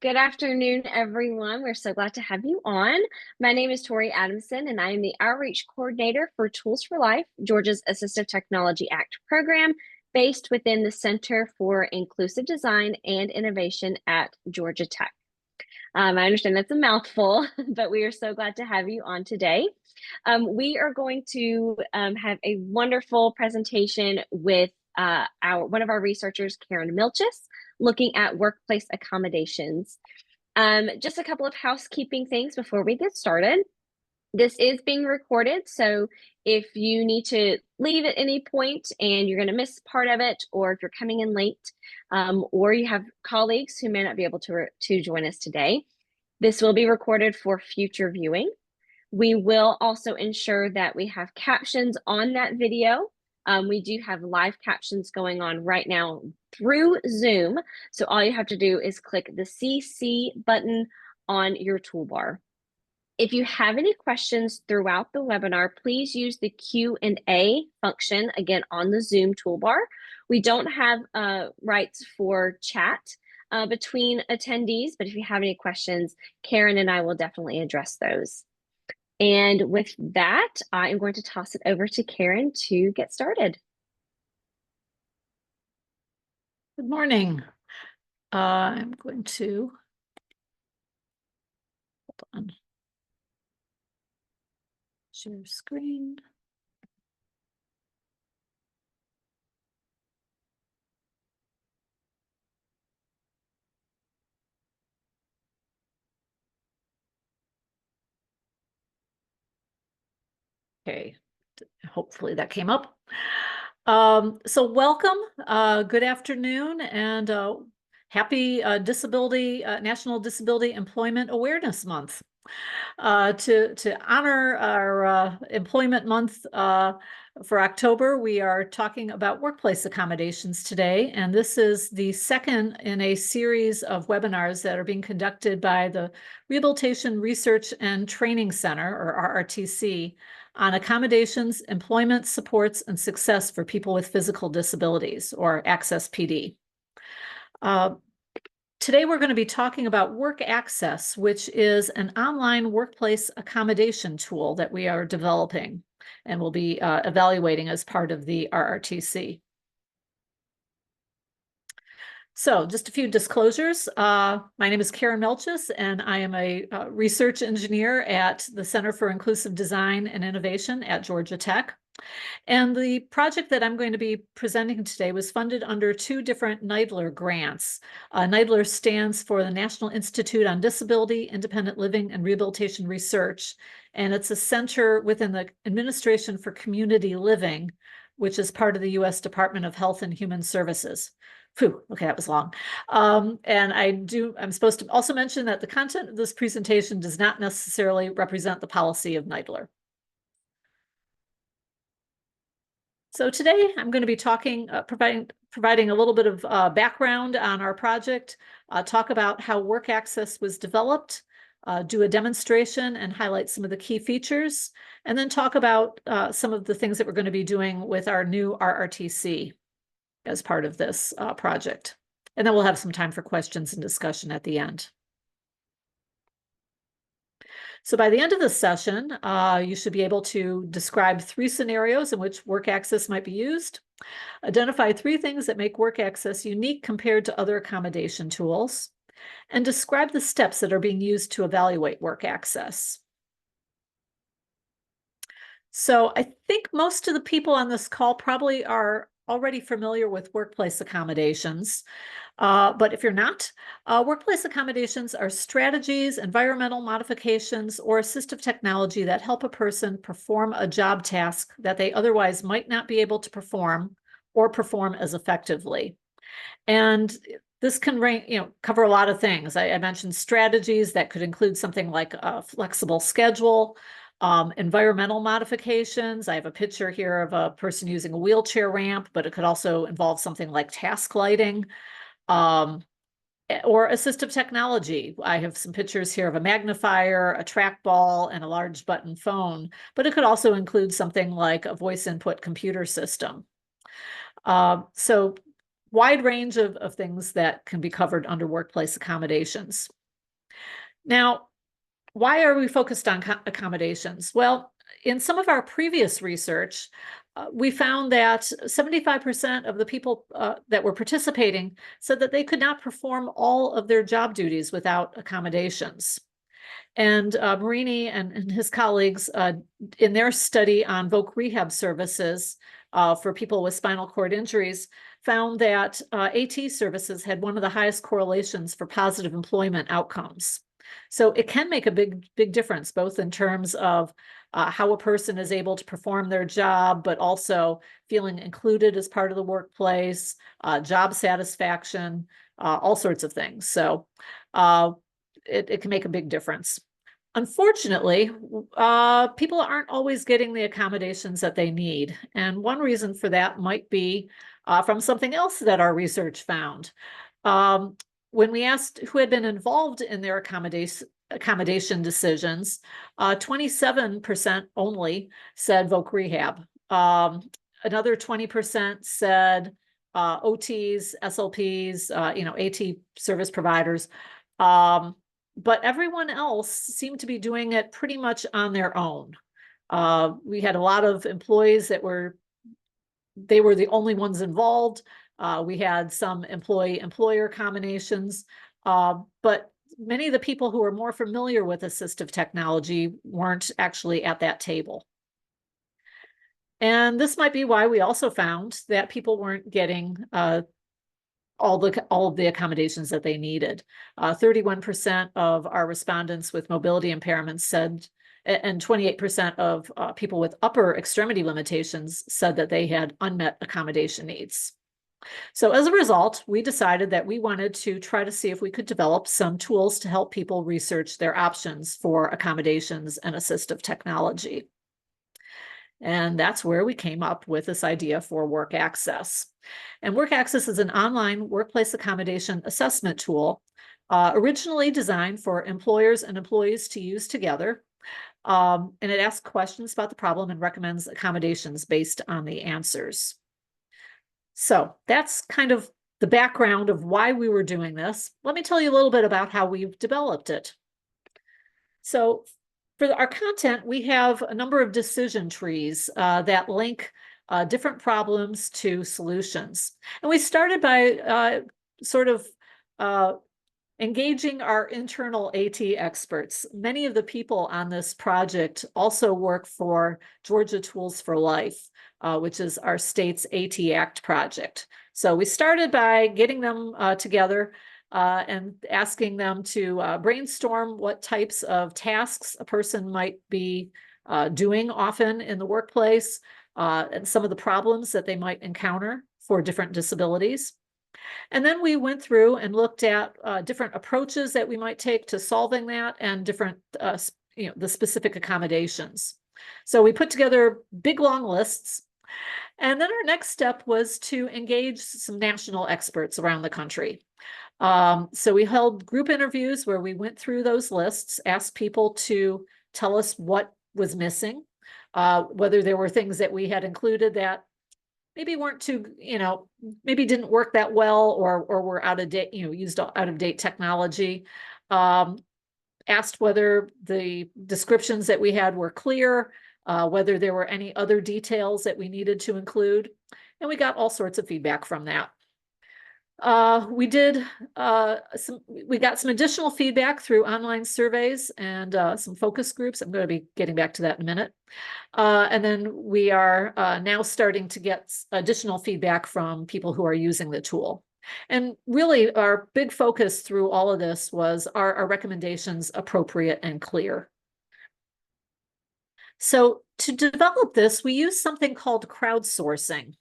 Good afternoon, everyone. We're so glad to have you on. My name is Tori Adamson, and I am the Outreach Coordinator for Tools for Life, Georgia's Assistive Technology Act program, based within the Center for Inclusive Design and Innovation at Georgia Tech. I understand that's a mouthful, but we are so glad to have you on today. We are going to have a wonderful presentation with one of our researchers, Karen Milchis, looking at workplace accommodations. Just a couple of housekeeping things before we get started. This is being recorded, so if you need to leave at any point and you're going to miss part of it, or if you're coming in late, or you have colleagues who may not be able to join us today, this will be recorded for future viewing. We will also ensure that we have captions on that video. We do have live captions going on right now through Zoom. So all you have to do is click the CC button on your toolbar. If you have any questions throughout the webinar, please use the Q&A function, again, on the Zoom toolbar. We don't have rights for chat between attendees, but if you have any questions, Karen and I will definitely address those. And with that, I am going to toss it over to Karen to get started. Good morning. I'm going to, hold on, share screen. Okay, hopefully that came up. So welcome, good afternoon, and happy National Disability Employment Awareness Month. To honor our Employment Month for October, we are talking about workplace accommodations today, and this is the second in a series of webinars that are being conducted by the Rehabilitation Research and Training Center, or RRTC, on accommodations, employment supports, and success for people with physical disabilities, or Access PD. Today, we're going to be talking about Work Access, which is an online workplace accommodation tool that we are developing and will be evaluating as part of the RRTC. So just a few disclosures. My name is Karen Milchis, and I am a research engineer at the Center for Inclusive Design and Innovation at Georgia Tech. And the project that I'm going to be presenting today was funded under two different NIDLR grants. NIDLR stands for the National Institute on Disability, Independent Living, and Rehabilitation Research. And it's a center within the Administration for Community Living, which is part of the U.S. Department of Health and Human Services. Phew, okay, that was long. And I'm supposed to also mention that the content of this presentation does not necessarily represent the policy of NIDLR. So today I'm going to be talking, providing a little bit of background on our project, talk about how Work Access was developed, do a demonstration and highlight some of the key features, and then talk about some of the things that we're going to be doing with our new RRTC as part of this project. And then we'll have some time for questions and discussion at the end. So by the end of this session, you should be able to describe 3 scenarios in which Work Access might be used, identify 3 things that make Work Access unique compared to other accommodation tools, and describe the steps that are being used to evaluate Work Access. So I think most of the people on this call probably are already familiar with workplace accommodations. But if you're not, workplace accommodations are strategies, environmental modifications, or assistive technology that help a person perform a job task that they otherwise might not be able to perform or perform as effectively. And this can cover a lot of things. I mentioned strategies that could include something like a flexible schedule, environmental modifications. I have a picture here of a person using a wheelchair ramp, but it could also involve something like task lighting. Or assistive technology. I have some pictures here of a magnifier, a trackball, and a large button phone, but it could also include something like a voice input computer system. So wide range of things that can be covered under workplace accommodations. Now, why are we focused on accommodations? Well, in some of our previous research, we found that 75% of the people that were participating said that they could not perform all of their job duties without accommodations. And Marini and his colleagues, in their study on voc rehab services for people with spinal cord injuries, found that AT services had one of the highest correlations for positive employment outcomes. So it can make a big difference, both in terms of how a person is able to perform their job, but also feeling included as part of the workplace, job satisfaction, all sorts of things. So it can make a big difference. Unfortunately, people aren't always getting the accommodations that they need. And one reason for that might be from something else that our research found. When we asked who had been involved in their accommodation decisions, 27% only said voc rehab. Another 20% said OTs, SLPs, AT service providers. But everyone else seemed to be doing it pretty much on their own. We had a lot of employees that were the only ones involved. We had some employee-employer combinations, but many of the people who are more familiar with assistive technology weren't actually at that table. And this might be why we also found that people weren't getting all of the accommodations that they needed. 31% of our respondents with mobility impairments said, and 28% of people with upper extremity limitations said that they had unmet accommodation needs. So as a result, we decided that we wanted to try to see if we could develop some tools to help people research their options for accommodations and assistive technology. And that's where we came up with this idea for Work Access. And Work Access is an online workplace accommodation assessment tool, originally designed for employers and employees to use together. And it asks questions about the problem and recommends accommodations based on the answers. So that's kind of the background of why we were doing this. Let me tell you a little bit about how we've developed it. So for our content, we have a number of decision trees that link different problems to solutions. And we started by engaging our internal AT experts. Many of the people on this project also work for Georgia Tools for Life, which is our state's AT Act project. So we started by getting them together and asking them to brainstorm what types of tasks a person might be doing often in the workplace, and some of the problems that they might encounter for different disabilities. And then we went through and looked at different approaches that we might take to solving that and different, the specific accommodations. So we put together big, long lists. And then our next step was to engage some national experts around the country. So we held group interviews where we went through those lists, asked people to tell us what was missing, whether there were things that we had included that maybe weren't too, maybe didn't work that well, or were out of date, used out of date technology. Asked whether the descriptions that we had were clear, whether there were any other details that we needed to include, and we got all sorts of feedback from that. We got some additional feedback through online surveys and some focus groups. I'm going to be getting back to that in a minute. And then we are now starting to get additional feedback from people who are using the tool. And really our big focus through all of this was, are our recommendations appropriate and clear? So to develop this, we use something called crowdsourcing.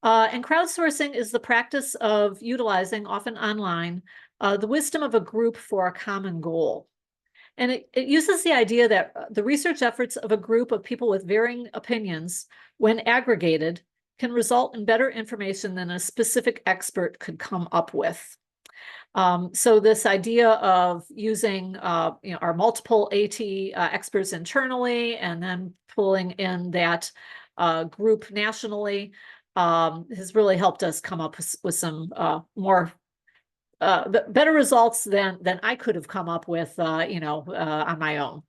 And crowdsourcing is the practice of utilizing, often online, the wisdom of a group for a common goal. And it uses the idea that the research efforts of a group of people with varying opinions, when aggregated, can result in better information than a specific expert could come up with. So this idea of using our multiple AT experts internally and then pulling in that group nationally, has really helped us come up with some more better results than I could have come up with, on my own.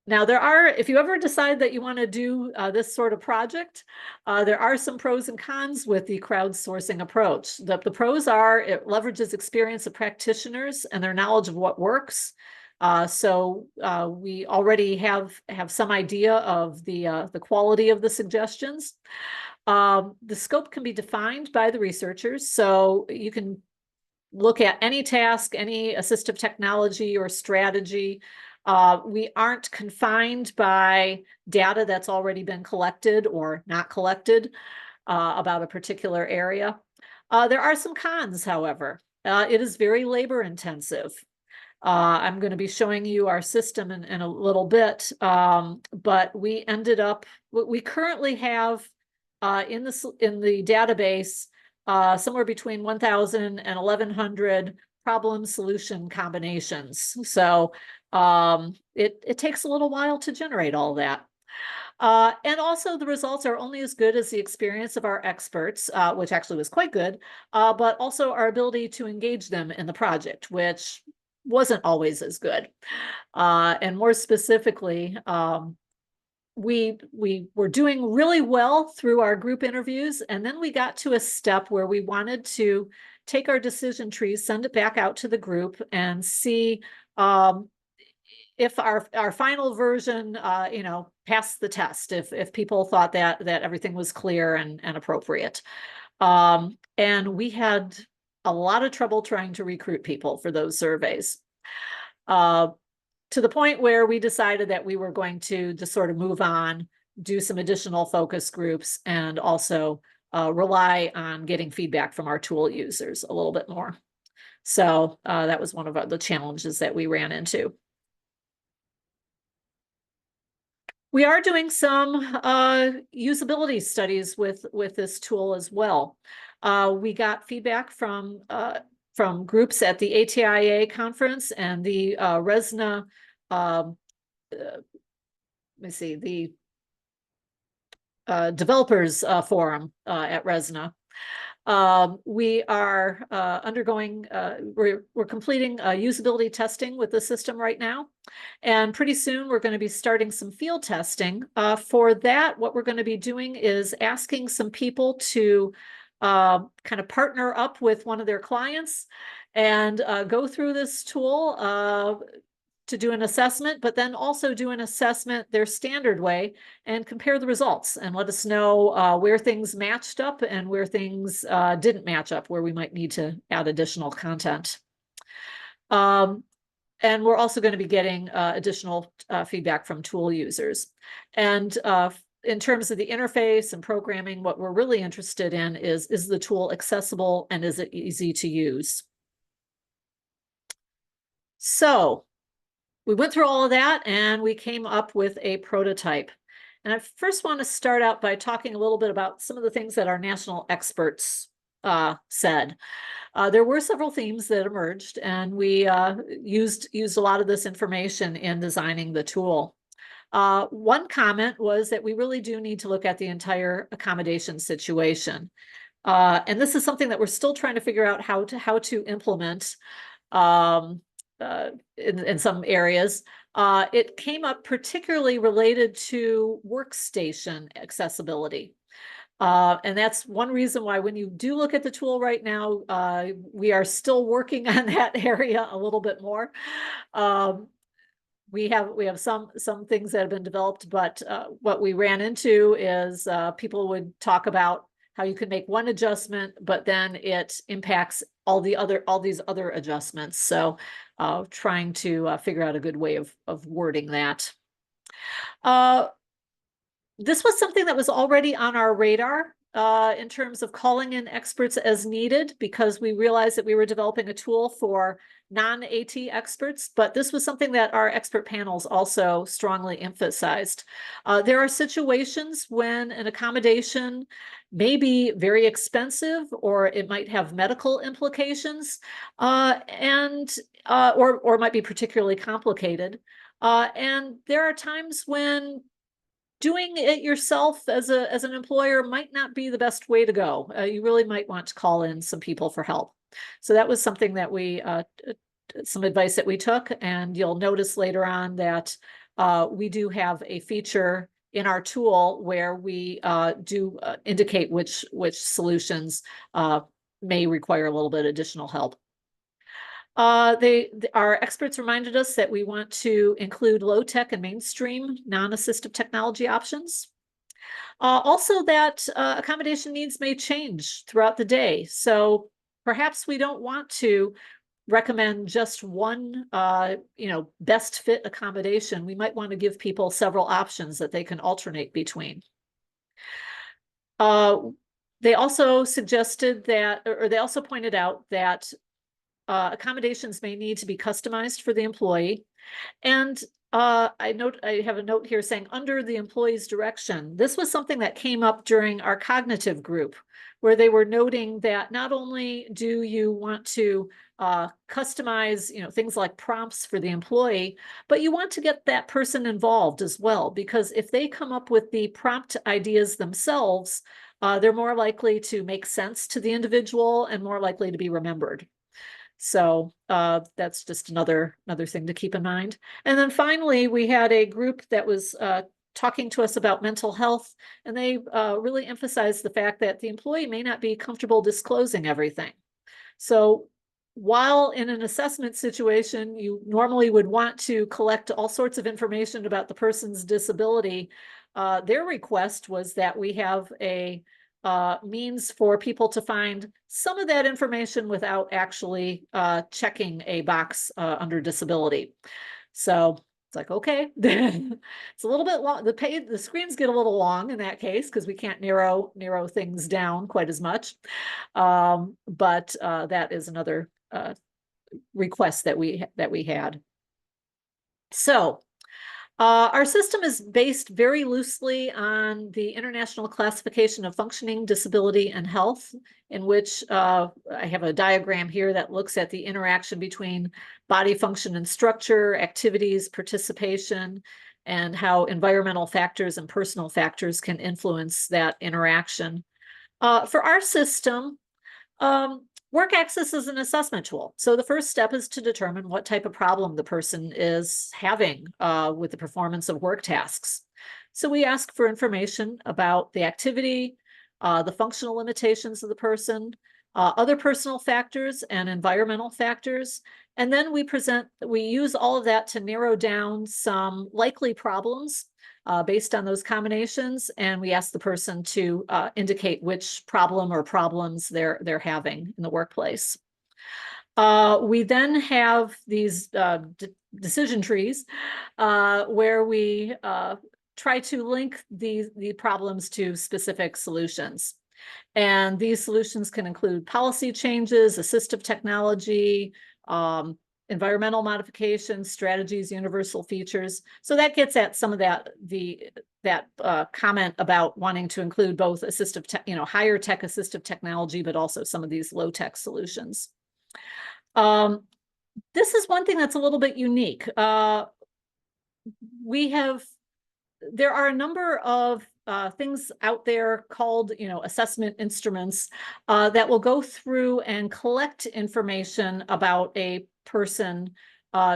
Now, if you ever decide that you want to do this sort of project, there are some pros and cons with the crowdsourcing approach. The pros are it leverages experience of practitioners and their knowledge of what works. So we already have some idea of the quality of the suggestions. The scope can be defined by the researchers, so you can look at any task, any assistive technology or strategy. We aren't confined by data that's already been collected or not collected about a particular area. There are some cons, however. It is very labor intensive. I'm going to be showing you our system in a little bit, but we currently have in the database somewhere between 1,000 and 1,100 problem solution combinations. So it takes a little while to generate all that. And also the results are only as good as the experience of our experts, which actually was quite good, but also our ability to engage them in the project, which wasn't always as good. And more specifically, we were doing really well through our group interviews, and then we got to a step where we wanted to take our decision trees, send it back out to the group, and see if our final version, passed the test. If people thought that everything was clear and appropriate, and we had a lot of trouble trying to recruit people for those surveys. To the point where we decided that we were going to just sort of move on, do some additional focus groups, and also rely on getting feedback from our tool users a little bit more. So that was one of the challenges that we ran into. We are doing some usability studies with this tool as well. We got feedback from groups at the ATIA conference and the RESNA, let me see, the developers forum at RESNA. We are undergoing, we're completing usability testing with the system right now. And pretty soon we're going to be starting some field testing. For that, what we're going to be doing is asking some people to kind of partner up with one of their clients and go through this tool to do an assessment, but then also do an assessment their standard way and compare the results and let us know where things matched up and where things didn't match up, where we might need to add additional content. And we're also going to be getting additional feedback from tool users. And in terms of the interface and programming, what we're really interested in is the tool accessible and is it easy to use? So we went through all of that and we came up with a prototype. And I first want to start out by talking a little bit about some of the things that our national experts said. There were several themes that emerged, and we used a lot of this information in designing the tool. One comment was that we really do need to look at the entire accommodation situation. And this is something that we're still trying to figure out how to implement in some areas. It came up particularly related to workstation accessibility. And that's one reason why when you do look at the tool right now, we are still working on that area a little bit more. We have some things that have been developed, but what we ran into is people would talk about how you can make one adjustment, but then it impacts all these other adjustments. So trying to figure out a good way of wording that. This was something that was already on our radar in terms of calling in experts as needed, because we realized that we were developing a tool for non-AT experts, but this was something that our expert panels also strongly emphasized. There are situations when an accommodation may be very expensive, or it might have medical implications, or might be particularly complicated. And there are times when doing it yourself as an employer might not be the best way to go. You really might want to call in some people for help. So that was something that we, some advice that we took, and you'll notice later on that we do have a feature in our tool where we do indicate which solutions may require a little bit additional help. Our experts reminded us that we want to include low-tech and mainstream non-assistive technology options. Also that accommodation needs may change throughout the day. So perhaps we don't want to recommend just one, best fit accommodation. We might want to give people several options that they can alternate between. They also suggested that, or they also pointed out that accommodations may need to be customized for the employee. And I have a note here saying under the employee's direction. This was something that came up during our cognitive group, where they were noting that not only do you want to customize, things like prompts for the employee, but you want to get that person involved as well, because if they come up with the prompt ideas themselves, they're more likely to make sense to the individual and more likely to be remembered. So that's just another thing to keep in mind. And then finally, we had a group that was talking to us about mental health, and they really emphasized the fact that the employee may not be comfortable disclosing everything. So while in an assessment situation, you normally would want to collect all sorts of information about the person's disability, their request was that we have a means for people to find some of that information without actually checking a box under disability. So it's like, okay, it's a little bit long. The screens get a little long in that case because we can't narrow things down quite as much. But that is another request that we had. So our system is based very loosely on the International Classification of Functioning, Disability, and Health, in which I have a diagram here that looks at the interaction between body function and structure, activities, participation, and how environmental factors and personal factors can influence that interaction. For our system, work access is an assessment tool. So the first step is to determine what type of problem the person is having with the performance of work tasks. So we ask for information about the activity, the functional limitations of the person, other personal factors and environmental factors. And then we use all of that to narrow down some likely problems based on those combinations, and we ask the person to indicate which problem or problems they're having in the workplace. We then have these decision trees where we try to link the problems to specific solutions. And these solutions can include policy changes, assistive technology, environmental modifications, strategies, universal features. So that gets at some of that comment about wanting to include both assistive tech, higher tech assistive technology, but also some of these low tech solutions. This is one thing that's a little bit unique. There are a number of things out there called, assessment instruments that will go through and collect information about a person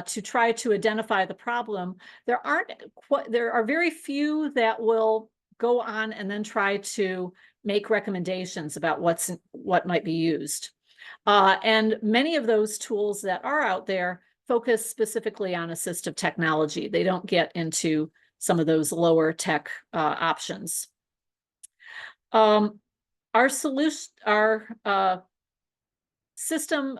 to try to identify the problem. There are very few that will go on and then try to make recommendations about what might be used. And many of those tools that are out there focus specifically on assistive technology. They don't get into some of those lower tech options. Our system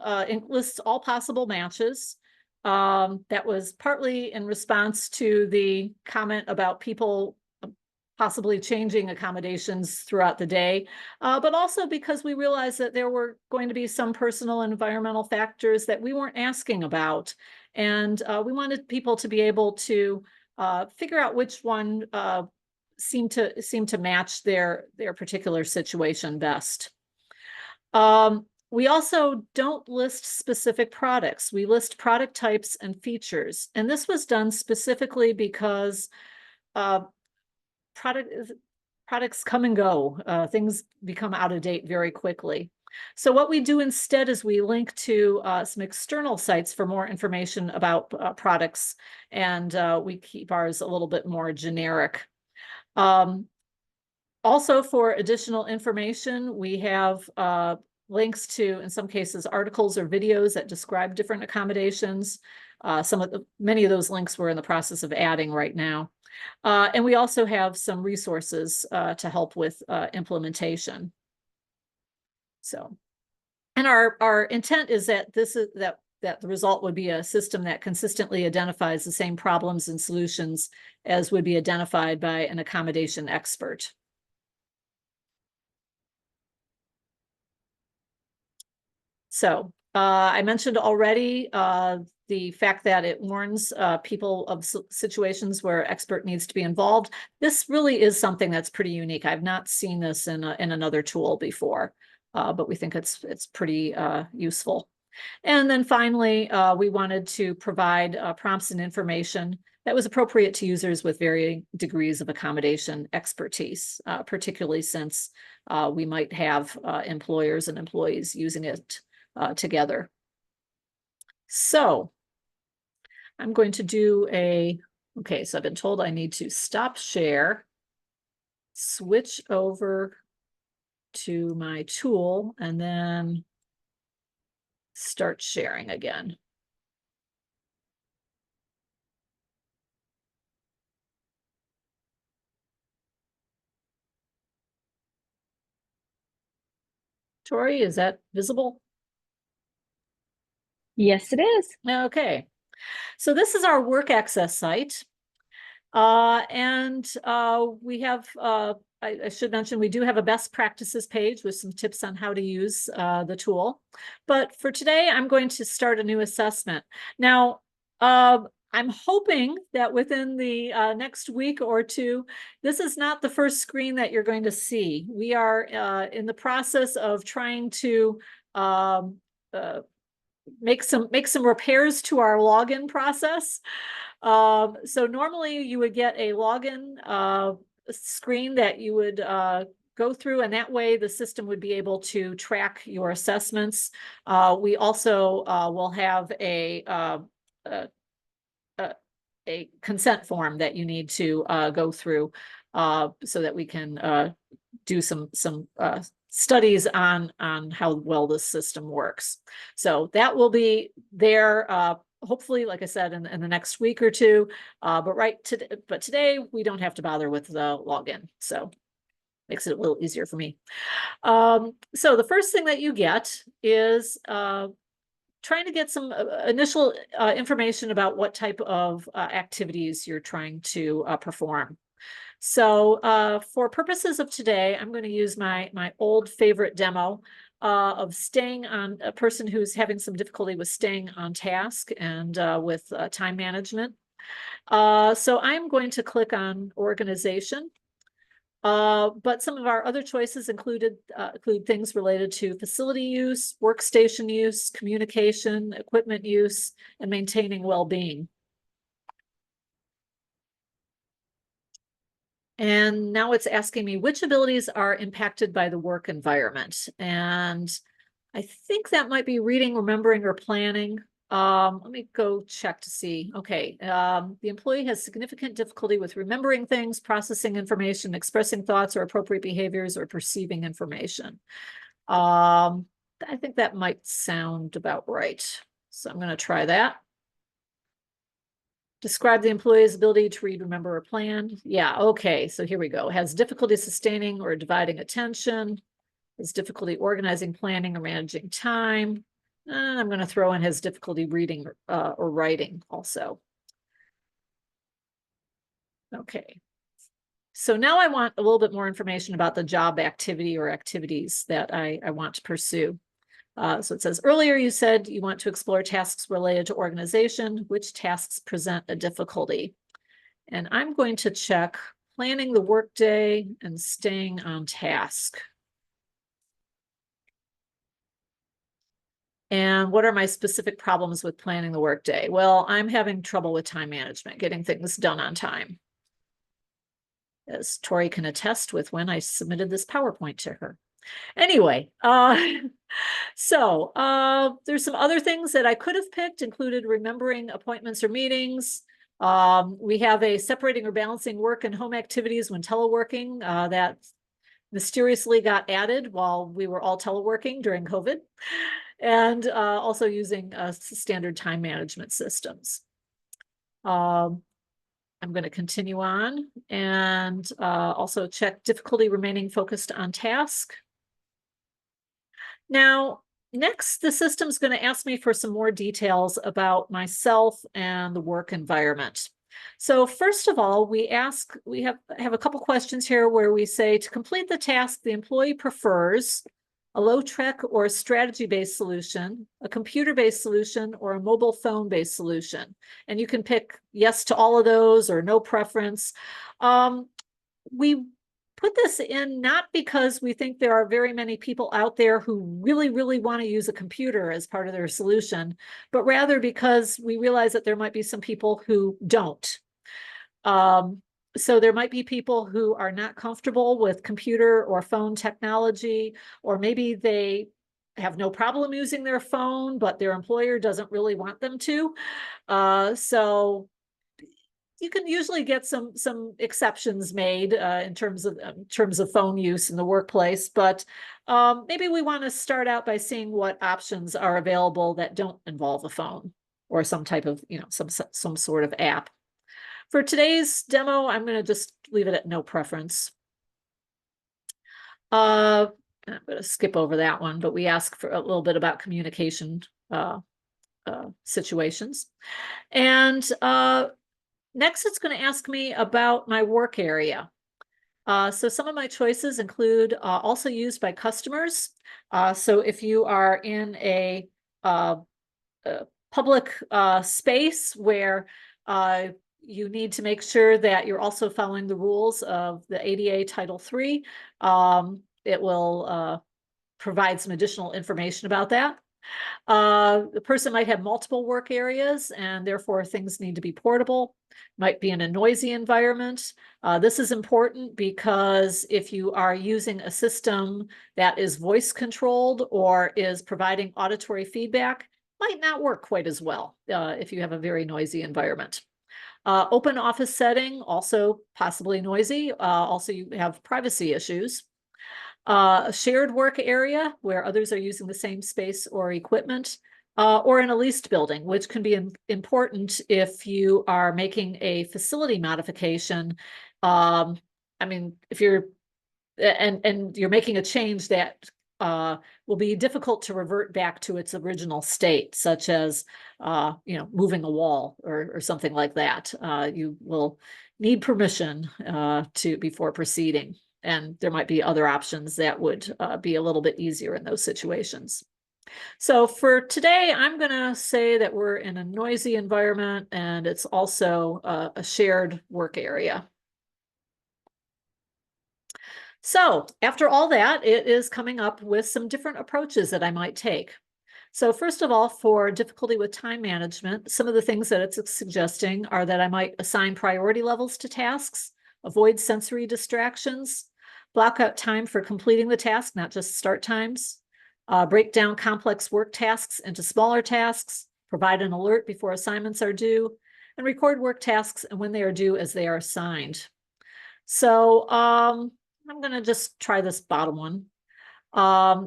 lists all possible matches. That was partly in response to the comment about people possibly changing accommodations throughout the day, but also because we realized that there were going to be some personal and environmental factors that we weren't asking about. And we wanted people to be able to figure out which one seemed to match their particular situation best. We also don't list specific products. We list product types and features. And this was done specifically because products come and go. Things become out of date very quickly. So what we do instead is we link to some external sites for more information about products, and we keep ours a little bit more generic. Also, for additional information, we have links to, in some cases, articles or videos that describe different accommodations. Many of those links we're in the process of adding right now. And we also have some resources to help with implementation. So, and our intent is that that the result would be a system that consistently identifies the same problems and solutions as would be identified by an accommodation expert. So I mentioned already the fact that it warns people of situations where expert needs to be involved. This really is something that's pretty unique. I've not seen this in another tool before, but we think it's pretty useful. And then finally, we wanted to provide prompts and information that was appropriate to users with varying degrees of accommodation expertise, particularly since we might have employers and employees using it together. So I'm going to do okay, so I've been told I need to stop share, switch over to my tool, and then start sharing again. Tori, is that visible? Yes, it is. Okay. So this is our work access site. We have, I should mention, we do have a best practices page with some tips on how to use the tool. But for today, I'm going to start a new assessment. Now, I'm hoping that within the next week or two, this is not the first screen that you're going to see. We are in the process of trying to make some repairs to our login process. So normally you would get a login screen that you would go through, and that way the system would be able to track your assessments. We also will have a consent form that you need to go through so that we can do some studies on how well this system works. So that will be there hopefully, like I said, in the next week or two. But today we don't have to bother with the login, so makes it a little easier for me. So the first thing that you get is trying to get some initial information about what type of activities you're trying to perform. So for purposes of today, I'm going to use my old favorite demo of staying on a person who's having some difficulty with staying on task and with time management. So I'm going to click on organization. But some of our other choices include things related to facility use, workstation use, communication, equipment use, and maintaining well-being. And now it's asking me which abilities are impacted by the work environment. And I think that might be reading, remembering, or planning. Let me go check to see. Okay, the employee has significant difficulty with remembering things, processing information, expressing thoughts or appropriate behaviors, or perceiving information. I think that might sound about right. So I'm going to try that. Describe the employee's ability to read, remember, or plan. Yeah, okay, so here we go. Has difficulty sustaining or dividing attention. Has difficulty organizing, planning, or managing time. And I'm going to throw in his difficulty reading or writing also. Okay. So now I want a little bit more information about the job activity or activities that I want to pursue. So it says, earlier you said you want to explore tasks related to organization. Which tasks present a difficulty? And I'm going to check planning the workday and staying on task. And what are my specific problems with planning the workday? Well, I'm having trouble with time management, getting things done on time. as Tori can attest with when I submitted this PowerPoint to her. Anyway, there's some other things that I could have picked, included remembering appointments or meetings. We have a separating or balancing work and home activities when teleworking that mysteriously got added while we were all teleworking during COVID, and also using standard time management systems. I'm going to continue on and also check difficulty remaining focused on task. Now, next, the system's going to ask me for some more details about myself and the work environment. So first of all, we have a couple questions here where we say to complete the task, the employee prefers a low-tech or a strategy-based solution, a computer-based solution, or a mobile phone-based solution. And you can pick yes to all of those or no preference. We put this in not because we think there are very many people out there who really, really want to use a computer as part of their solution, but rather because we realize that there might be some people who don't. So there might be people who are not comfortable with computer or phone technology, or maybe they have no problem using their phone, but their employer doesn't really want them to. So you can usually get some exceptions made in terms of phone use in the workplace, but maybe we want to start out by seeing what options are available that don't involve a phone or some type of, some sort of app. For today's demo, I'm going to just leave it at no preference. I'm going to skip over that one, but we ask for a little bit about communication situations. And next, it's going to ask me about my work area. So some of my choices include also used by customers. So if you are in a public space where you need to make sure that you're also following the rules of the ADA Title III, it will provide some additional information about that. The person might have multiple work areas and therefore things need to be portable, might be in a noisy environment. This is important because if you are using a system that is voice controlled or is providing auditory feedback, might not work quite as well if you have a very noisy environment. Open office setting, also possibly noisy. Also, you have privacy issues. A shared work area where others are using the same space or equipment, or in a leased building, which can be important if you are making a facility modification. I mean, if you're and you're making a change that will be difficult to revert back to its original state, such as moving a wall or something like that. You will need permission before proceeding. And there might be other options that would be a little bit easier in those situations. So for today, I'm going to say that we're in a noisy environment and it's also a shared work area. So after all that, it is coming up with some different approaches that I might take. So first of all, for difficulty with time management, some of the things that it's suggesting are that I might assign priority levels to tasks, avoid sensory distractions, block out time for completing the task, not just start times, break down complex work tasks into smaller tasks, provide an alert before assignments are due, and record work tasks and when they are due as they are assigned. So I'm going to just try this bottom one.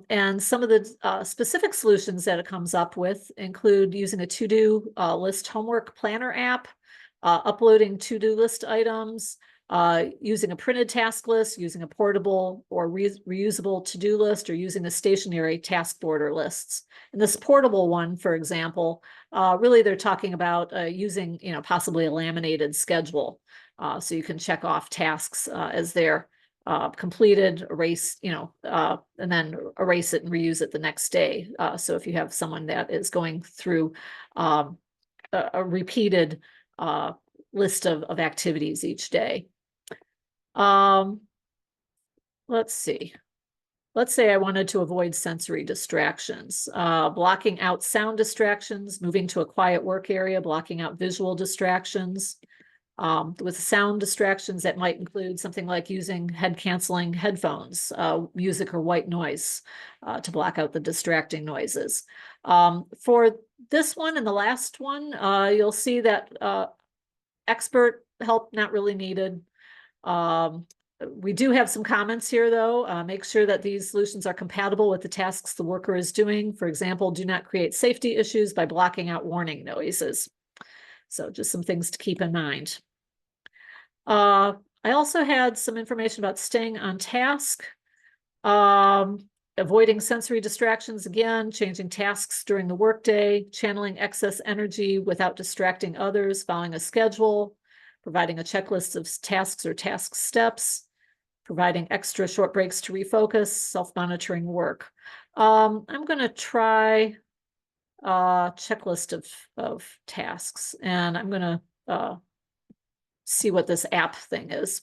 And some of the specific solutions that it comes up with include using a to-do list homework planner app, uploading to-do list items, using a printed task list, using a portable or reusable to-do list, or using a stationary task border lists. And this portable one, for example, really they're talking about using, possibly a laminated schedule. So you can check off tasks as they're completed, erase, and then erase it and reuse it the next day. So if you have someone that is going through a repeated list of activities each day. Let's see. Let's say I wanted to avoid sensory distractions, blocking out sound distractions, moving to a quiet work area, blocking out visual distractions, With sound distractions, that might include something like using head-canceling headphones, music or white noise to block out the distracting noises. For this one and the last one, you'll see that expert help not really needed. We do have some comments here, though. Make sure that these solutions are compatible with the tasks the worker is doing. For example, do not create safety issues by blocking out warning noises. So just some things to keep in mind. I also had some information about staying on task, avoiding sensory distractions again, changing tasks during the workday, channeling excess energy without distracting others, following a schedule, providing a checklist of tasks or task steps, providing extra short breaks to refocus, self-monitoring work. I'm going to try a checklist of tasks, and I'm going to see what this app thing is.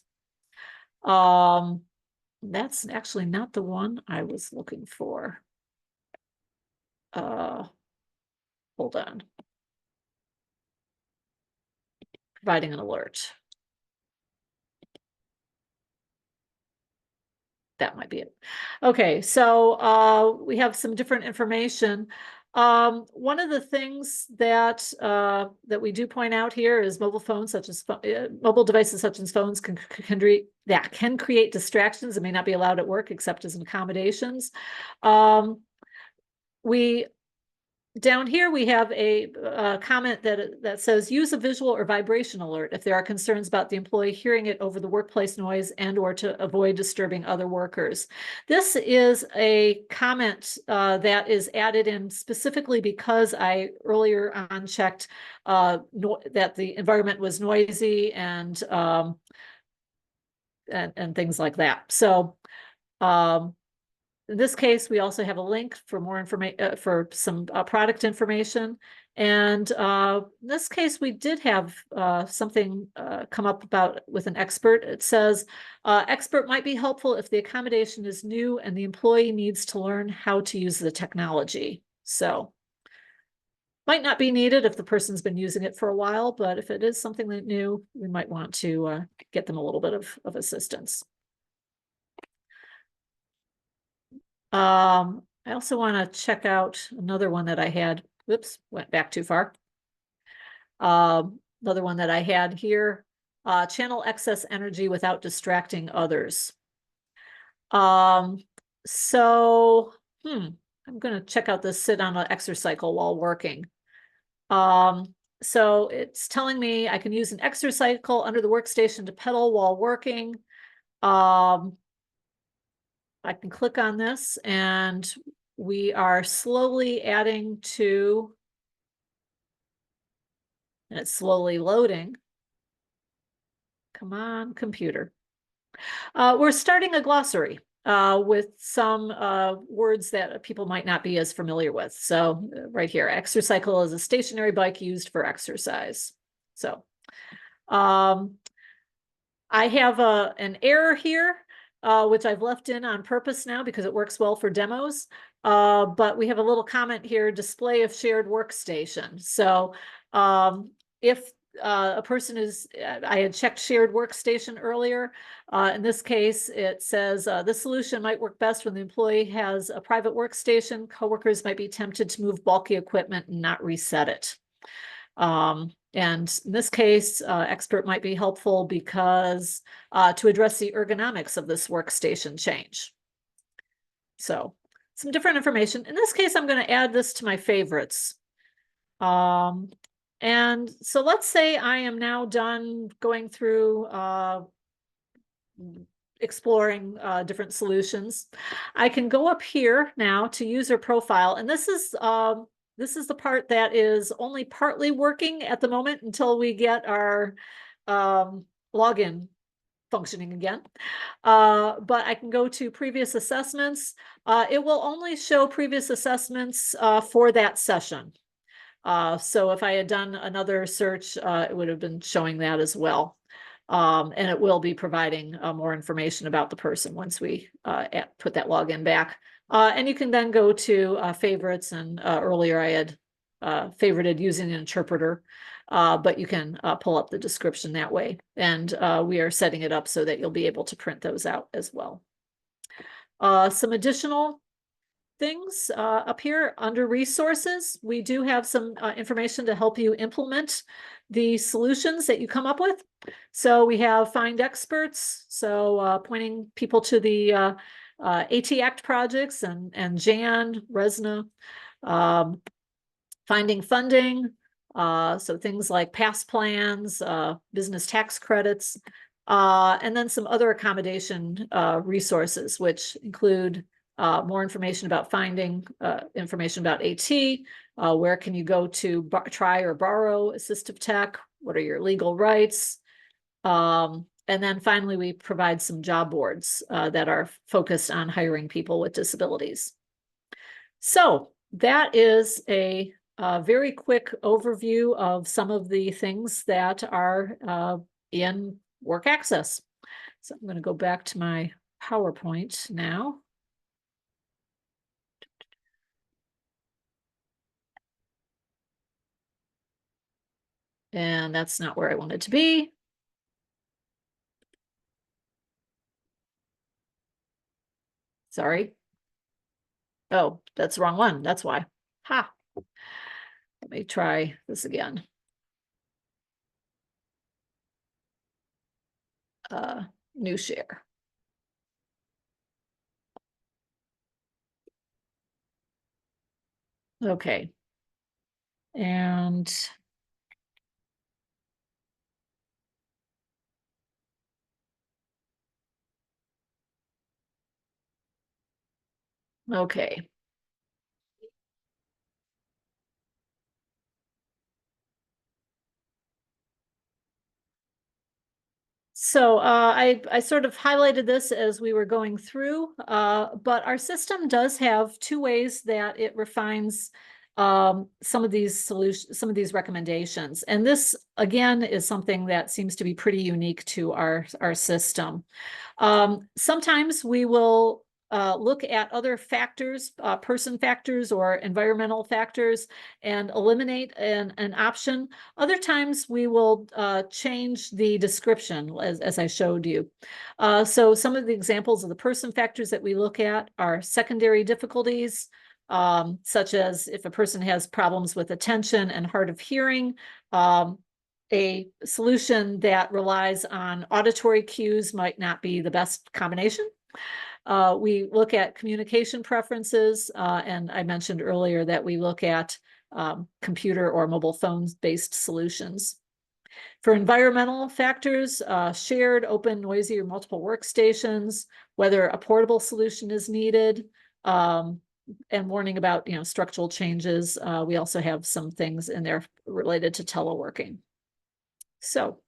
That's actually not the one I was looking for. Hold on. Providing an alert. That might be it. Okay, so we have some different information. One of the things that that we do point out here is mobile phones, such as mobile devices such as phones, can create distractions and may not be allowed at work except as in accommodations. Down here, we have a comment that says, use a visual or vibration alert if there are concerns about the employee hearing it over the workplace noise and or to avoid disturbing other workers. This is a comment that is added in specifically because I earlier on checked that the environment was noisy and things like that. So in this case, we also have a link for more information for some product information. And in this case, we did have something come up about with an expert. It says, expert might be helpful if the accommodation is new and the employee needs to learn how to use the technology. So might not be needed if the person's been using it for a while, but if it is something that new, we might want to get them a little bit of assistance. I also want to check out another one that I had. Whoops, went back too far. Another one that I had here, channel excess energy without distracting others. So I'm going to check out this sit on an exercycle while working. So it's telling me I can use an exercycle under the workstation to pedal while working. I can click on this and we are slowly adding to, and it's slowly loading. Come on, computer. We're starting a glossary with some words that people might not be as familiar with. So right here, exercycle is a stationary bike used for exercise. So I have an error here. Which I've left in on purpose now because it works well for demos. But we have a little comment here, display of shared workstation. So if a person is, I had checked shared workstation earlier. In this case, it says this solution might work best when the employee has a private workstation. Coworkers might be tempted to move bulky equipment and not reset it. And in this case, expert might be helpful because to address the ergonomics of this workstation change. So some different information. In this case, I'm going to add this to my favorites. And so let's say I am now done going through exploring different solutions. I can go up here now to user profile, and this is the part that is only partly working at the moment until we get our login functioning again. But I can go to previous assessments. It will only show previous assessments for that session. So if I had done another search, it would have been showing that as well. And it will be providing more information about the person once we put that login back. And you can then go to favorites, and earlier I had favorited using an interpreter, but you can pull up the description that way. And we are setting it up so that you'll be able to print those out as well. Some additional things up here under resources. We do have some information to help you implement the solutions that you come up with. So we have Find Experts, so pointing people to the AT Act projects and Jan, Resna, finding funding, so things like past plans, business tax credits, and then some other accommodation resources, which include more information about finding, information about AT, where can you go to try or borrow assistive tech, what are your legal rights, and then finally we provide some job boards that are focused on hiring people with disabilities. So that is a very quick overview of some of the things that are in Work Access. So I'm going to go back to my PowerPoint now. And that's not where I wanted to be. Sorry. Oh, that's the wrong one. That's why. Ha. Let me try this again. New share. Okay. And okay. So I sort of highlighted this as we were going through, but our system does have two ways that it refines some of these solutions, some of these recommendations. And this, again, is something that seems to be pretty unique to our system. Sometimes we will look at other factors, person factors or environmental factors, and eliminate an option. Other times we will change the description as I showed you. So some of the examples of the person factors that we look at are secondary difficulties, such as if a person has problems with attention and hard of hearing. A solution that relies on auditory cues might not be the best combination. We look at communication preferences, and I mentioned earlier that we look at computer or mobile phone-based solutions. For environmental factors, shared, open, noisy, or multiple workstations, whether a portable solution is needed, and warning about structural changes. We also have some things in there related to teleworking. So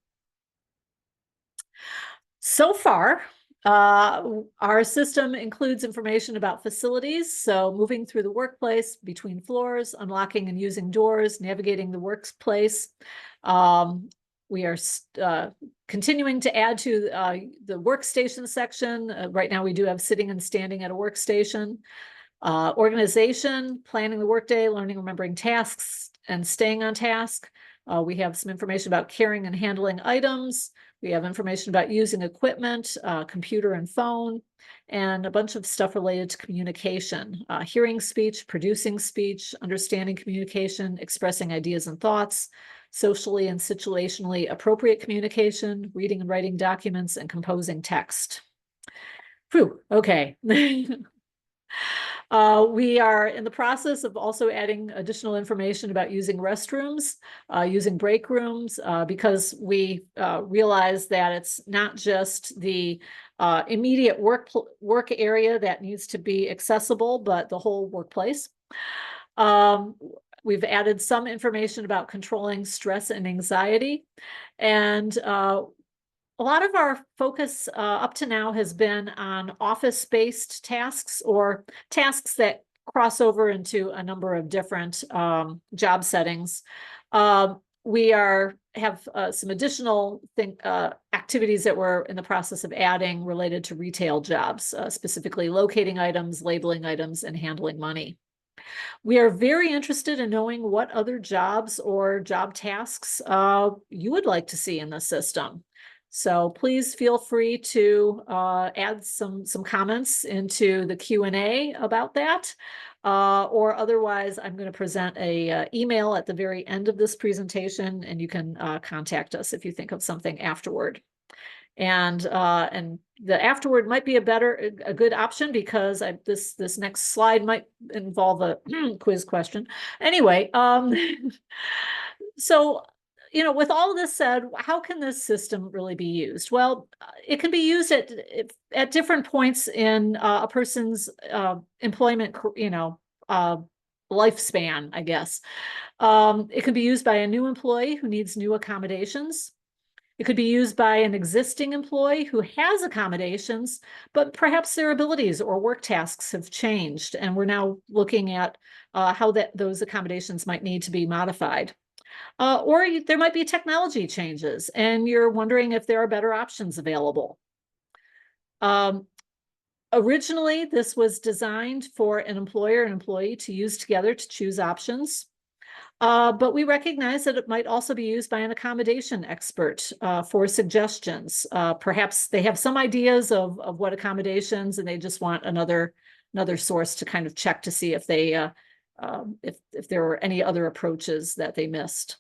far, our system includes information about facilities, so moving through the workplace, between floors, unlocking and using doors, navigating the workplace. We are continuing to add to the workstation section. Right now we do have sitting and standing at a workstation. Organization, planning the workday, learning, remembering tasks, and staying on task. We have some information about carrying and handling items. We have information about using equipment, computer and phone, and a bunch of stuff related to communication, hearing speech, producing speech, understanding communication, expressing ideas and thoughts, socially and situationally appropriate communication, reading and writing documents, and composing text. Phew, okay. We are in the process of also adding additional information about using restrooms, using break rooms, because we realize that it's not just the immediate work area that needs to be accessible, but the whole workplace. We've added some information about controlling stress and anxiety, and a lot of our focus up to now has been on office-based tasks or tasks that cross over into a number of different job settings. We have some additional activities that we're in the process of adding related to retail jobs, specifically locating items, labeling items, and handling money. We are very interested in knowing what other jobs or job tasks you would like to see in the system. So please feel free to add some comments into the Q&A about that. Or otherwise, I'm going to present a email at the very end of this presentation, and you can contact us if you think of something afterward. And the afterward might be a good option, because this next slide might involve a quiz question. Anyway, so with all of this said, how can this system really be used? Well, it can be used at different points in a person's employment, lifespan, I guess. It can be used by a new employee who needs new accommodations. It could be used by an existing employee who has accommodations, but perhaps their abilities or work tasks have changed, and we're now looking at how those accommodations might need to be modified. Or there might be technology changes, and you're wondering if there are better options available. Originally, this was designed for an employer and employee to use together to choose options. But we recognize that it might also be used by an accommodation expert for suggestions. Perhaps they have some ideas of what accommodations, and they just want another source to kind of check to see if they if there were any other approaches that they missed.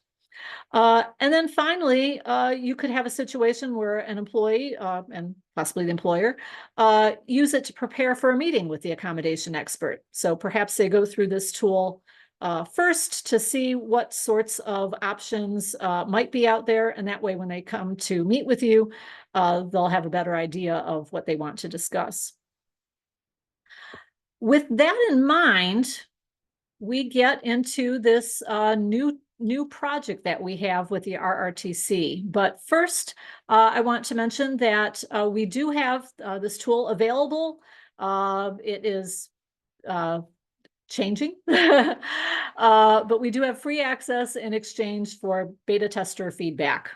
And then finally, you could have a situation where an employee and possibly the employer use it to prepare for a meeting with the accommodation expert. So perhaps they go through this tool first to see what sorts of options might be out there. And that way, when they come to meet with you, they'll have a better idea of what they want to discuss. With that in mind, we get into this new project that we have with the RRTC. But first, I want to mention that we do have this tool available. It is changing, but we do have free access in exchange for beta tester feedback.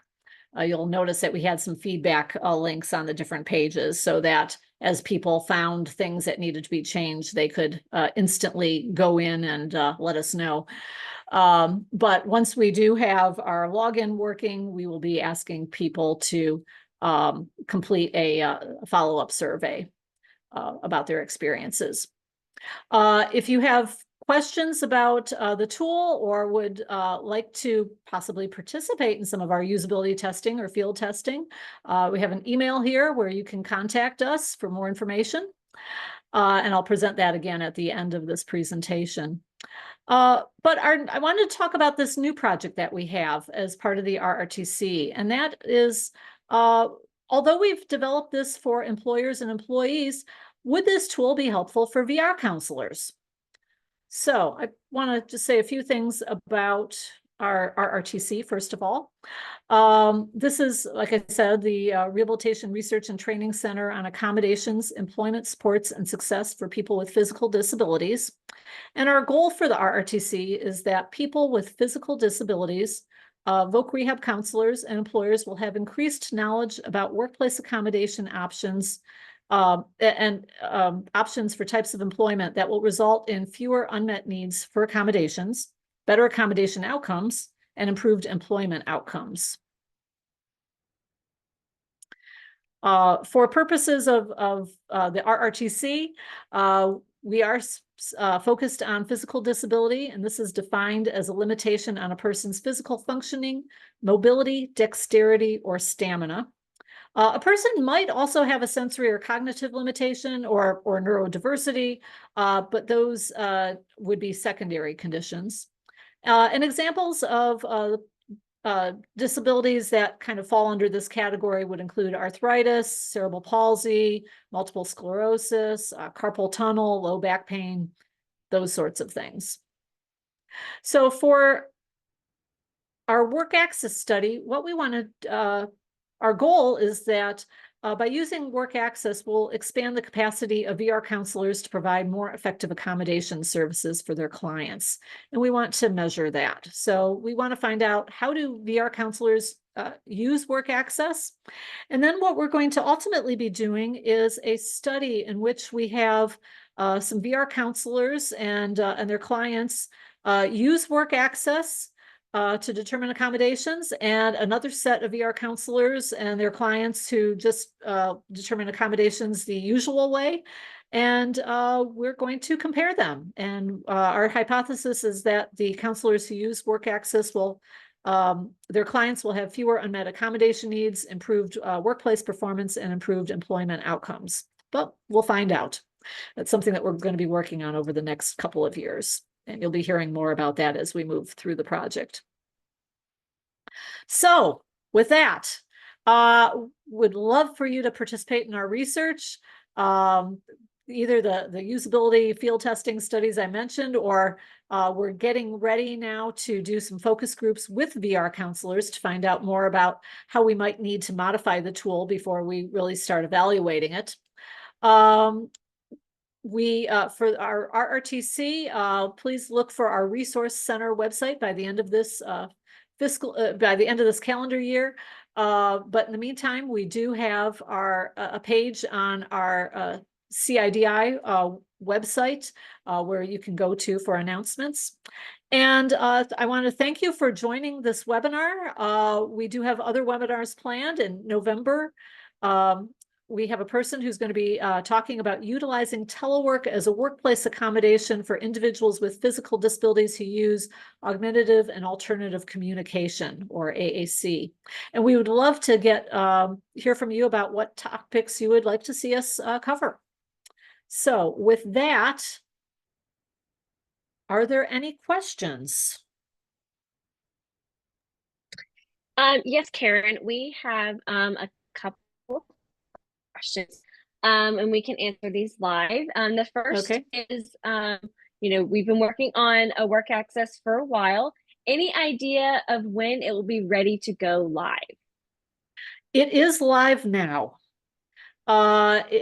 You'll notice that we had some feedback links on the different pages, so that as people found things that needed to be changed, they could instantly go in and let us know. But once we do have our login working, we will be asking people to complete a follow-up survey about their experiences. If you have questions about the tool, or would like to possibly participate in some of our usability testing or field testing, we have an email here where you can contact us for more information. And I'll present that again at the end of this presentation. But I wanted to talk about this new project that we have as part of the RRTC, and that is, although we've developed this for employers and employees, would this tool be helpful for VR counselors? So I want to just say a few things about our RRTC, first of all. This is, like I said, the Rehabilitation Research and Training Center on Accommodations, Employment, Supports, and Success for People with Physical Disabilities. And our goal for the RRTC is that people with physical disabilities, voc rehab counselors, and employers will have increased knowledge about workplace accommodation options and options for types of employment that will result in fewer unmet needs for accommodations, better accommodation outcomes, and improved employment outcomes. For purposes of the RRTC, we are focused on physical disability, and this is defined as a limitation on a person's physical functioning, mobility, dexterity, or stamina. A person might also have a sensory or cognitive limitation or neurodiversity, but those would be secondary conditions. And examples of disabilities that kind of fall under this category would include arthritis, cerebral palsy, multiple sclerosis, carpal tunnel, low back pain, those sorts of things. So for our work access study, what we want to our goal is that by using work access, we'll expand the capacity of VR counselors to provide more effective accommodation services for their clients. And we want to measure that. So we want to find out, how do VR counselors use work access? And then what we're going to ultimately be doing is a study in which we have some VR counselors and their clients use work access to determine accommodations, and another set of VR counselors and their clients who just determine accommodations the usual way. And we're going to compare them. And our hypothesis is that the counselors who use work access will, their clients will have fewer unmet accommodation needs, improved workplace performance, and improved employment outcomes. But we'll find out. That's something that we're going to be working on over the next couple of years. And you'll be hearing more about that as we move through the project. So with that, would love for you to participate in our research, either the usability field testing studies I mentioned, or we're getting ready now to do some focus groups with VR counselors to find out more about how we might need to modify the tool before we really start evaluating it. For our RRTC, please look for our resource center website by the end of this by the end of this calendar year. But in the meantime, we do have a page on our CIDI website where you can go to for announcements. And I want to thank you for joining this webinar. We do have other webinars planned in November. We have a person who's going to be talking about utilizing telework as a workplace accommodation for individuals with physical disabilities who use augmentative and alternative communication, or AAC. And we would love to hear from you about what topics you would like to see us cover. So with that, are there any questions? Yes, Karen, we have a couple questions, and we can answer these live. The first is, we've been working on a work access for a while. Any idea of when it will be ready to go live? It is live now. Like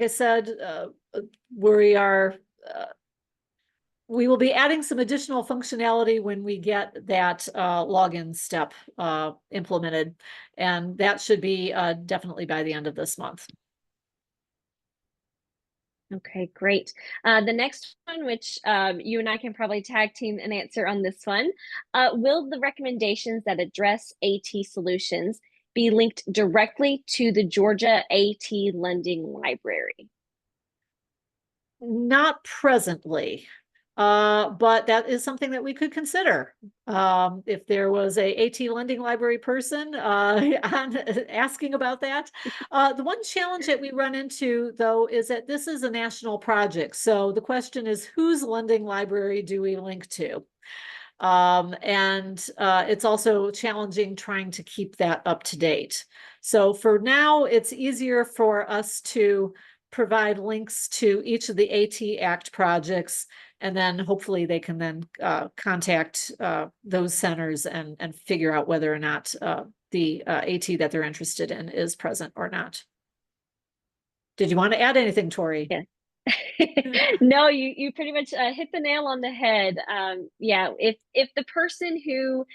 I said, we will be adding some additional functionality when we get that login step implemented, and that should be definitely by the end of this month. Okay, great. The next one, which you and I can probably tag team an answer on this one. Will the recommendations that address AT solutions be linked directly to the Georgia AT Lending Library? Not presently. But that is something that we could consider. If there was a AT lending library person asking about that. The one challenge that we run into, though, is that this is a national project. So the question is, whose lending library do we link to? It's also challenging trying to keep that up to date. So for now, it's easier for us to provide links to each of the AT Act projects, and then hopefully they can then contact those centers and figure out whether or not the AT that they're interested in is present or not. Did you want to add anything, Tori? Yeah. No, you pretty much hit the nail on the head. Yeah, if the person who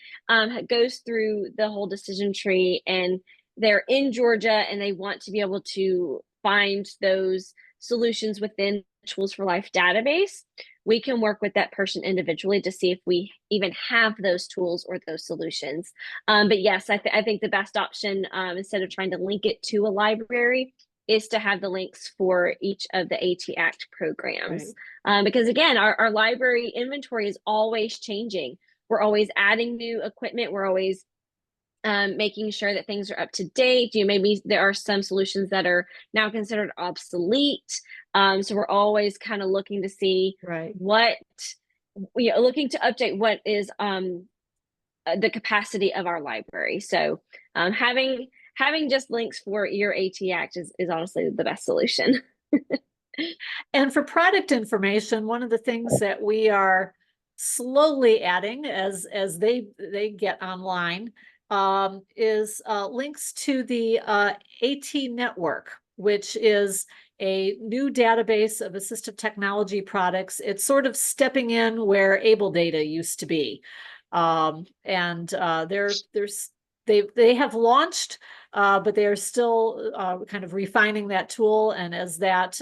goes through the whole decision tree and they're in Georgia and they want to be able to find those solutions within Tools for Life database, we can work with that person individually to see if we even have those tools or those solutions. But yes, I think the best option, instead of trying to link it to a library, is to have the links for each of the AT Act programs. Right. Because again, our library inventory is always changing. We're always adding new equipment. We're always making sure that things are up to date. Maybe there are some solutions that are now considered obsolete. So we're always kind of looking to see looking to update what is the capacity of our library. So having just links for your AT Act is honestly the best solution. And for product information, one of the things that we are slowly adding as they get online is links to the AT Network, which is a new database of assistive technology products. It's sort of stepping in where Able Data used to be. They have launched, but they are still kind of refining that tool. And as that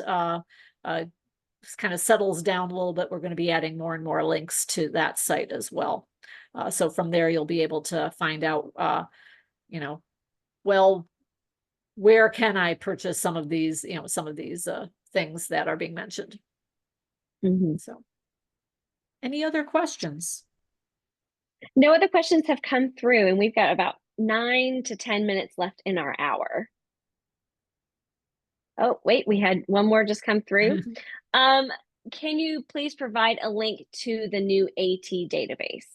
kind of settles down a little bit, we're going to be adding more and more links to that site as well. So from there, you'll be able to find out, well, where can I purchase some of these, things that are being mentioned. So, any other questions? No other questions have come through, and we've got about 9 to 10 minutes left in our hour. Oh, wait, we had one more just come through. Can you please provide a link to the new AT database?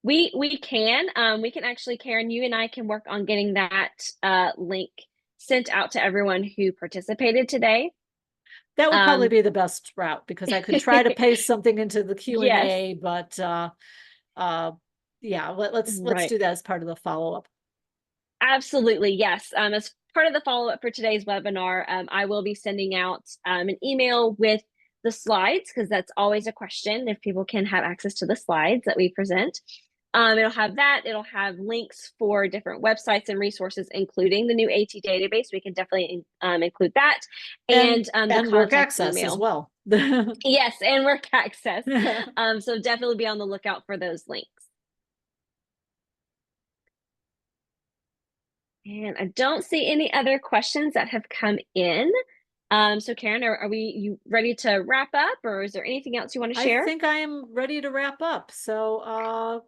We can actually, Karen, you and I can work on getting that link sent out to everyone who participated today. That would probably be the best route, because I could try to paste something into the Q&A, yes. but yeah, let's do that as part of the follow-up. Absolutely, yes. As part of the follow-up for today's webinar, I will be sending out an email with the slides, because that's always a question, if people can have access to the slides that we present. It'll have that. It'll have links for different websites and resources, including the new AT database. We can definitely include that. And the work access email as well. Yes, and work access. So definitely be on the lookout for those links. And I don't see any other questions that have come in. So Karen, are you ready to wrap up, or is there anything else you want to share? I think I am ready to wrap up. So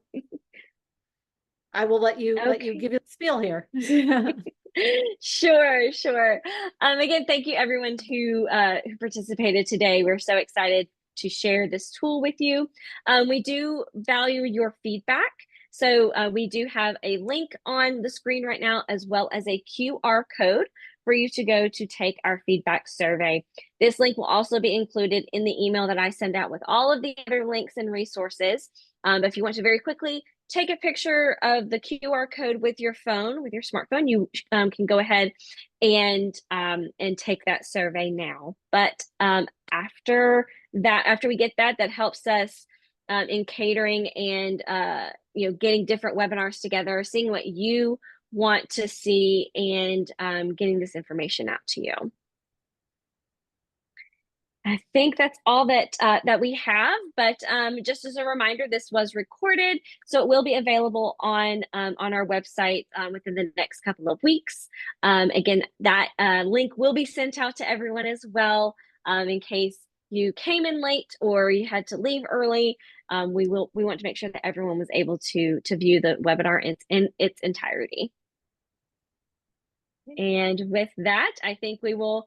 I will let you give it the spiel here. Sure. Again, thank you everyone who participated today. We're so excited to share this tool with you. We do value your feedback. So we do have a link on the screen right now, as well as a QR code for you to go to take our feedback survey. This link will also be included in the email that I send out with all of the other links and resources. But if you want to very quickly take a picture of the QR code with your phone, with your smartphone, you can go ahead and take that survey now. But after we get that helps us in catering and getting different webinars together, seeing what you want to see, and getting this information out to you. I think that's all that we have, but just as a reminder, this was recorded, so it will be available on our website within the next couple of weeks. Again, that link will be sent out to everyone as well, in case you came in late or you had to leave early. We want to make sure that everyone was able to view the webinar in its entirety. And with that, I think we will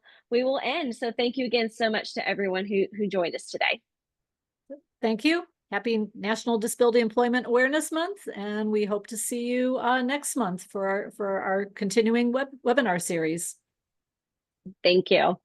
end. So thank you again so much to everyone who joined us today. Thank you. Happy National Disability Employment Awareness Month, and we hope to see you next month for our continuing webinar series. Thank you.